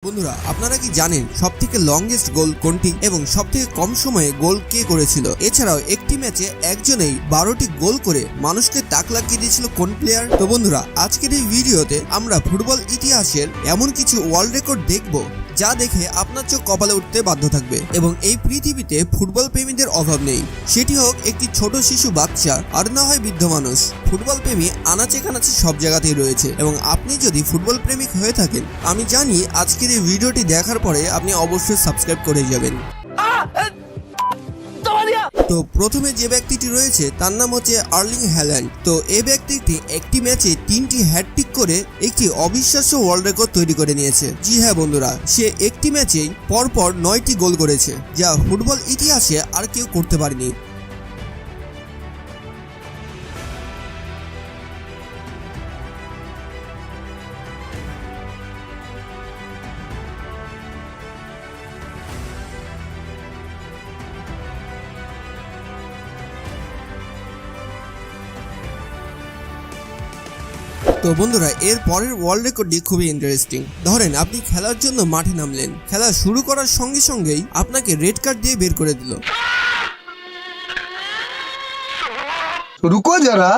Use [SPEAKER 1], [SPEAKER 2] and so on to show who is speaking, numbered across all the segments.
[SPEAKER 1] বন্ধুরা আপনারা কি জানেন সবথেকে লংগেস্ট গোল কোনটি এবং সবথেকে কম সময়ে গোল কে করেছিল? এছাড়াও একটি ম্যাচে একজনেই 12টি গোল করে মানুষকে তাক লাগিয়ে দিয়েছিল কোন প্লেয়ার? তো বন্ধুরা আজকের এই ভিডিওতে আমরা ফুটবল ইতিহাসের এমন কিছু ওয়ার্ল্ড রেকর্ড দেখব যা দেখে আপনার চোখ কপালে উঠতে বাধ্য থাকবে। এবং এই পৃথিবীতে ফুটবল প্রেমীদের অভাব নেই, সেটি হোক একটি ছোট শিশু বাচ্চা আর না হয় বৃদ্ধ মানুষ। ফুটবল প্রেমী আনাচে কানাচে সব জায়গাতেই রয়েছে এবং আপনি যদি ফুটবল প্রেমিক হয়ে থাকেন আমি জানি আজকের এই ভিডিওটি দেখার পরে আপনি অবশ্যই সাবস্ক্রাইব করে যাবেন। তো প্রথমে যে ব্যক্তিটি রয়েছে তার নাম হচ্ছে আর্লিং হ্যাল্যান্ড। তো এই ব্যক্তিটি একটি ম্যাচে 3টি হ্যাটট্রিক করে একটি অবিশ্বাস্য ওয়ার্ল্ড রেকর্ড তৈরি করে নিয়েছে। জি হ্যাঁ বন্ধুরা, সে একটি ম্যাচেই পরপর 9টি গোল করেছে, যা ফুটবল ইতিহাসে আর কেউ করতে পারেনি। তো বন্ধুরা এর পরের ওয়ার্ল্ড রেকর্ডটি খুবই ইন্টারেস্টিং। ধরেন আপনি খেলার জন্য মাঠে নামলেন, খেলা শুরু করার সঙ্গে সঙ্গেই আপনাকে রেড কার্ড দিয়ে বের করে দিল।
[SPEAKER 2] रुको जरा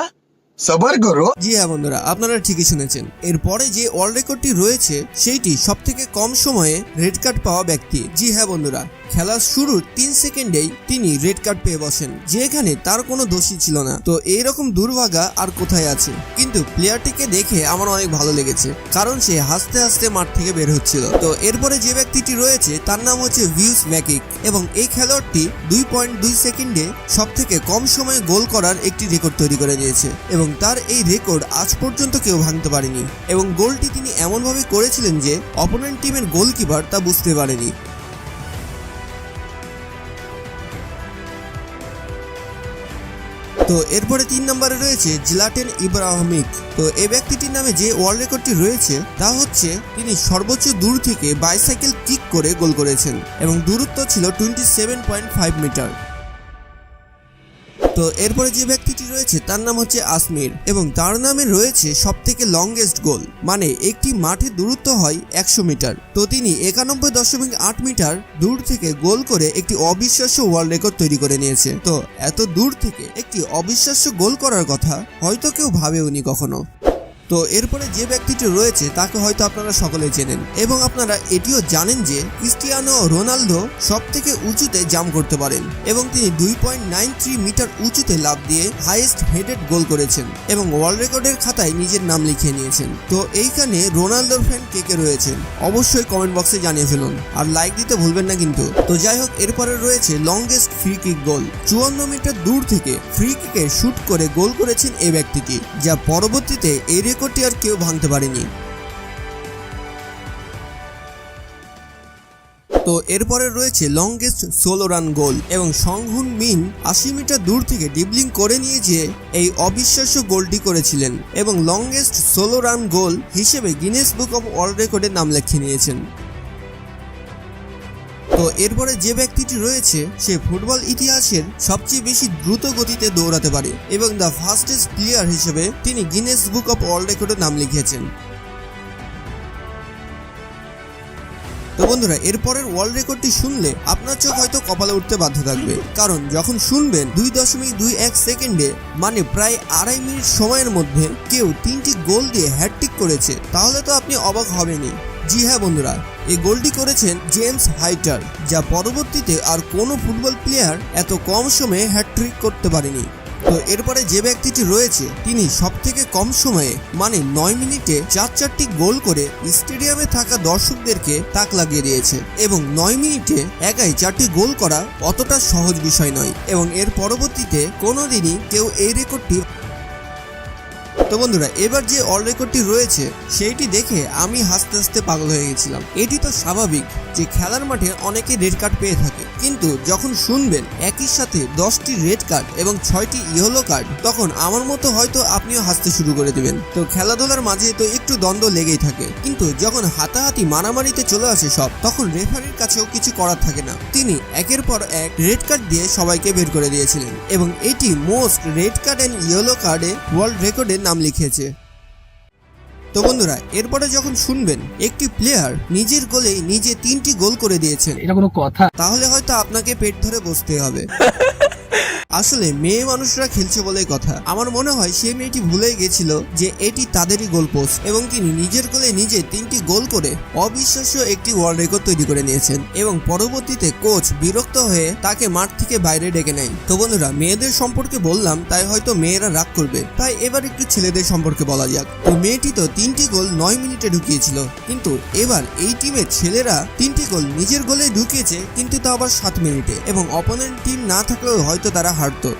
[SPEAKER 2] सबर करो।
[SPEAKER 1] জি হ্যাঁ বন্ধুরা, আপনারা ঠিকই শুনেছেন। এরপরে যে ওয়ার্ল্ড রেকর্ডটি রয়েছে সেইটি সবথেকে কম সময়ে রেড কার্ড পাওয়া ব্যক্তি। জি হ্যাঁ বন্ধুরা, খেলার শুরুর 3 সেকেন্ডেই তিনি রেড কার্ড পেয়ে বসেন, যেখানে তার কোনো দোষী ছিল না। তো এইরকম দুর্ভাগা আর কোথায় আছে? কিন্তু প্লেয়ারটিকে দেখে আমার অনেক ভালো লেগেছে, কারণ সে হাসতে হাসতে মাঠ থেকে বের হচ্ছিল। তো এরপরে যে ব্যক্তিটি রয়েছে তার নাম হচ্ছে ভিউস ম্যাকিক এবং এই খেলোয়াড়টি 2.2 সেকেন্ডে সবথেকে কম সময়ে গোল করার একটি রেকর্ড তৈরি করে নিয়েছে এবং তার এই রেকর্ড আজ পর্যন্ত কেউ ভাঙতে পারেনি। এবং গোলটি তিনি এমনভাবে করেছিলেন যে অপোনেন্ট টিমের গোলকিপার তা বুঝতে পারেনি। তো এরপরে 3 নম্বরে রয়েছে জিলাটেন ইব্রাহিমোভিচ। তো এই ব্যক্তিটির নামে যে ওয়ার্ল্ড রেকর্ডটি রয়েছে তা হচ্ছে তিনি সর্বোচ্চ দূর থেকে বাইসাইকেল কিক করে গোল করেছেন এবং দূরত্ব ছিল 27.5 মিটার। তো এরপরে যে ব্যক্তিটি রয়েছে তার নাম হচ্ছে আসমির এবং তার নামে রয়েছে সবথেকে লংগেস্ট গোল, মানে একটি মাঠের দূরত্ব হয় 100 মিটার। তো তিনি 91.8 মিটার দূর থেকে গোল করে একটি অবিশ্বাস্য ওয়ার্ল্ড রেকর্ড তৈরি করে নিয়েছে। তো এত দূর থেকে একটি অবিশ্বাস্য গোল করার কথা হয়তো কেউ ভাবেওনি কখনো। তো এরপরে যে ব্যক্তিটি রয়েছে তাকে হয়তো আপনারা সকলেই চেনেন এবং আপনারা এটিও জানেন যে ক্রিস্টিয়ানো রোনালদো সব থেকে উঁচুতে জাম্প করতে পারেন এবং তিনি 2.93 মিটার উঁচুতে লাফ দিয়ে হাইয়েস্ট হেডেড গোল করেছেন এবং ওয়ার্ল্ড রেকর্ডের খাতায় নিজের নাম লিখিয়ে নিয়েছেন। তো এইখানে রোনালদোর ফ্যান কে কে রয়েছেন অবশ্যই কমেন্ট বক্সে জানিয়ে ফেলুন আর লাইক দিতে ভুলবেন না কিন্তু। তো যাই হোক, এরপরে রয়েছে longest free kick goal. 54 metre দূর থেকে ফ্রি কিকে শুট করে গোল করেছেন এই ব্যক্তিটি, যা পরবর্তীতে এই রেকর্ডটি আর কেউ ভাঙতে পারেনি। তো এরপরে রয়েছে লংগেস্ট সোলো রান গোল এবং সংহুন মিন 80 মিটার দূর থেকে ডিবলিং করে নিয়ে যে এই অবিশ্বাস্য গোলটি করেছিলেন এবং লংগেস্ট সোলো রান গোল হিসেবে গিনেস বুক অফ ওয়ার্ল্ড রেকর্ডে নাম লিখিয়ে নিয়েছেন। তো এরপরে যে ব্যক্তিটি রয়েছে সে ফুটবল ইতিহাসের সবচেয়ে বেশি দ্রুত গতিতে দৌড়াতে পারে এবং দ্য ফাস্টেস্ট প্লেয়ার হিসেবে তিনি গিনেস বুক অফ ওয়ার্ল্ড রেকর্ডে নাম লিখিয়েছেন। তো বন্ধুরা এরপরের ওয়ার্ল্ড রেকর্ডটি শুনলে আপনার চোখ হয়তো কপালে উঠতে বাধ্য থাকবে, কারণ যখন শুনবেন 2.21 সেকেন্ডে মানে প্রায় 2.5 মিনিট সময়ের মধ্যে কেউ 3টি গোল দিয়ে হ্যাটট্রিক করেছে তাহলে তো আপনি অবাক হবেনই। জি হ্যাঁ বন্ধুরা, এই গোলটি করেছেন জেমস হাইটার, যা পরবর্তীতে আর কোনো ফুটবল প্লেয়ার এত কম সময়ে হ্যাটট্রিক করতে পারেনি। তো এরপরে যে ব্যক্তিটি রয়েছে তিনি সবথেকে কম সময়ে মানে 9 মিনিটে 4টি গোল করে স্টেডিয়ামে থাকা দর্শকদেরকে তাক লাগিয়ে দিয়েছে এবং 9 মিনিটে একাই 4টি গোল করা অতটা সহজ বিষয় নয় এবং এর পরবর্তীতে কোনোদিনই কেউ এই রেকর্ডটি। তো বন্ধুরা এবার যে ওয়ার্ল্ড রেকর্ডটি রয়েছে সেইটি দেখে আমি হাসতে হাসতে পাগল হয়ে গেছিলাম। এটি তো স্বাভাবিক যে খেলার মাঠে অনেকে রেড কার্ড পেয়ে থাকে, কিন্তু যখন শুনবেন একই সাথে 10টি রেড কার্ড এবং 6টি ইয়েলো কার্ড তখন আমার মতো হয়তো আপনিও হাসতে শুরু করে দিবেন। তো খেলাধুলার মাঝে তো একটু দ্বন্দ্ব লেগেই থাকে, কিন্তু যখন হাতাহাতি মারামারিতে চলে আসে সব, তখন রেফারির কাছেও কিছু করার থাকে না। তিনি একের পর এক রেড কার্ড দিয়ে সবাইকে বের করে দিয়েছিলেন এবং এটি most red card and yellow কার্ডে ওয়ার্ল্ড রেকর্ডে নাম লিখিয়েছে। তো বন্ধুরা এরপরে যখন শুনবেন একটি প্লেয়ার নিজের গোলে নিজে 3টি গোল করে দিয়েছেন,
[SPEAKER 3] এটা কোনো কথা?
[SPEAKER 1] তাহলে হয়তো আপনাকে পেট ধরে বসতে হবে। আসলে মেয়ে মানুষরা খেলছে বলেই কথা। আমার মনে হয় সেই মেয়েটি ভুলেই গেছিল যে এটি তাদেরই গোল পোস্ট এবং তিনি নিজের গোলে নিজে 3টি গোল করে অবিশ্বাস্য একটি ওয়ার্ল্ড রেকর্ড তৈরি করে নিয়েছেন এবং পরবর্তীতে কোচ বিরক্ত হয়ে তাকে মাঠ থেকে বাইরে ডেকে নেয়। তো বন্ধুরা মেয়েদের সম্পর্কে বললাম তাই হয়তো মেয়েরা রাগ করবে, তাই এবার একটু ছেলেদের সম্পর্কে বলা যাক। তো মেয়েটি তো 3টি গোল 9 মিনিটে ঢুকিয়েছিল, কিন্তু এবার এই টিমের ছেলেরা 3টি গোল নিজের গোলে ঢুকিয়েছে, কিন্তু তা আবার 7 মিনিটে, এবং অপোনেন্ট টিম না থাকলেও হয়তো তারা হারতো।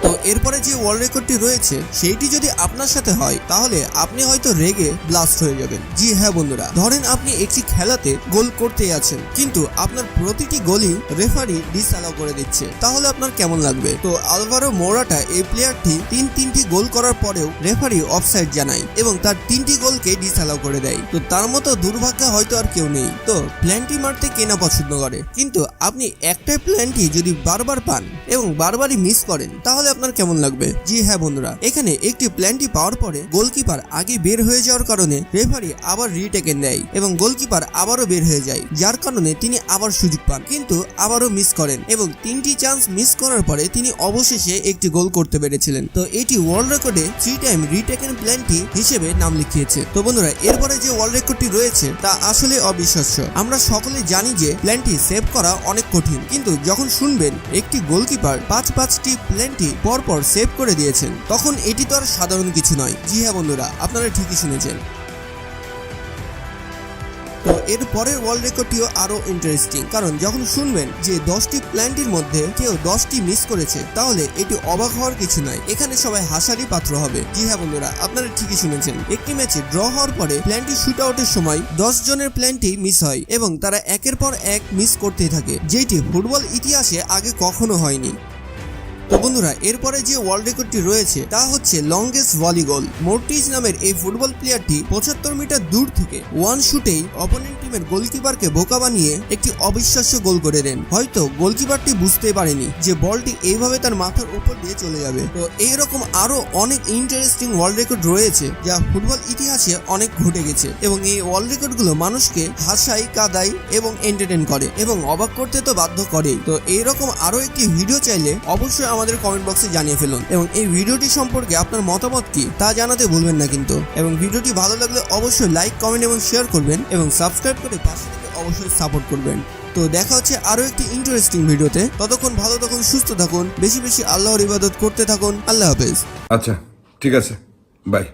[SPEAKER 1] তো এরপরে যে ওয়ার্ল্ড রেকর্ডটি রয়েছে সেইটি যদি আপনার সাথে হয় তাহলে আপনি হয়তো রেগে ব্লাস্ট হয়ে যাবেন। জি হ্যাঁ বন্ধুরা, ধরেন আপনি একটি খেলাতে গোল করতেই আছেন, কিন্তু আপনার প্রতিটি গোলই রেফারি ডিসঅ্যালাউ করে দিচ্ছে, তাহলে আপনার কেমন লাগবে? তো আলভারো মোরাটা এই প্লেয়ারটি তিনটি গোল করার পরেও রেফারি অফসাইড জানায় এবং তার 3টি গোলকে ডিসঅ্যালাউ করে দেয়। তো তার মতো দুর্ভাগ্য হয়তো আর কেউ নেই। তো প্ল্যানটি মারতে কে না পছন্দ করে, কিন্তু আপনি একটাই প্ল্যানটি যদি বারবার পান এবং বারবারই মিস করেন তাহলে আপনার কেমন লাগবে? জি হ্যাঁ বন্ধুরা, এখানে একটি প্ল্যানটি পাওয়ার পরে গোলকিপার আগে বের হয়ে যাওয়ার কারণে রেফারি আবার রিটেকেন দেয় এবং গোলকিপার আবারও বের হয়ে যায়, যার কারণে তিনি আবার সুযোগ পান, কিন্তু আবারও মিস করেন এবং 3টি চান্স মিস করার পরে তিনি অবশেষে একটি গোল করতে পেরেছিলেন। তো এটি ওয়ার্ল্ড রেকর্ডে 3 টাইম রিটেকেন প্ল্যানটি হিসেবে নাম লিখিয়েছে। তো বন্ধুরা এরপরে যে ওয়ার্ল্ড রেকর্ডটি রয়েছে তা আসলে অবিশ্বাস্য। আমরা সকলে জানি যে প্ল্যানটি সেভ করা অনেক কঠিন, কিন্তু যখন শুনবেন একটি গোলকিপার 5টি প্ল্যানটি পরপর সেভ করে দিয়েছেন তখন এটি তো আর সাধারণ কিছু নয়। জি হ্যাঁ বন্ধুরা, আপনারা ঠিকই শুনেছেন। তো এর পরের ওয়ার্ল্ড রেকর্ডটিও আরো ইন্টারেস্টিং, কারণ যখন শুনবেন যে 10টি প্ল্যানটির মধ্যে কেউ 10টি মিস করেছে তাহলে এটি অবাক হওয়ার কিছু নয়, এখানে সবাই হাসারই পাত্র হবে। জি হ্যাঁ বন্ধুরা, আপনারা ঠিকই শুনেছেন। একটি ম্যাচে ড্র হওয়ার পরে প্ল্যানটি শুট আউটের সময় 10 জনের প্ল্যানটি মিস হয় এবং তারা একের পর এক মিস করতেই থাকে, যেটি ফুটবল ইতিহাসে আগে কখনো হয়নি। তো বন্ধুরা এরপরে যে ওয়ার্ল্ড রেকর্ডটি রয়েছে তা হচ্ছে লংগেস্ট ভলি গোল। মোর্টিজ নামের এই ফুটবল প্লেয়ারটি 75 মিটার দূর থেকে ওয়ান শুটেই অপোনেন্ট টিমের গোলকিপারকে বোকা বানিয়ে একটি অবিশ্বাস্য গোল করে দেন। হয়তো গোলকিপারটি বুঝতেই পারেনি যে বলটি এইভাবে তার মাথার উপর দিয়ে চলে যাবে। তো এইরকম আরো অনেক ইন্টারেস্টিং ওয়ার্ল্ড রেকর্ড রয়েছে যা ফুটবল ইতিহাসে অনেক ঘটে গেছে এবং এই ওয়ার্ল্ড রেকর্ডগুলো মানুষকে হাসায়, কাঁদায় এবং এন্টারটেইন করে এবং অবাক করতে তো বাধ্য করেই। তো এইরকম আরো একটি ভিডিও চাইলে অবশ্যই আমাদের কমেন্ট বক্সে জানিয়ে ফেলুন এবং এই ভিডিওটি সম্পর্কে আপনার মতামত কি তা জানাতে ভুলবেন না কিন্তু। এবং ভিডিওটি ভালো লাগলে অবশ্যই লাইক, কমেন্ট এবং শেয়ার করবেন এবং সাবস্ক্রাইব করে পাশে থেকে অবশ্যই সাপোর্ট করবেন। তো দেখা হচ্ছে আরো একটি ইন্টারেস্টিং ভিডিওতে। ততক্ষণ ভালো থাকুন, সুস্থ থাকুন, বেশি বেশি আল্লাহর ইবাদত করতে থাকুন। আল্লাহ হাফেজ।
[SPEAKER 4] আচ্ছা ঠিক আছে, বাই।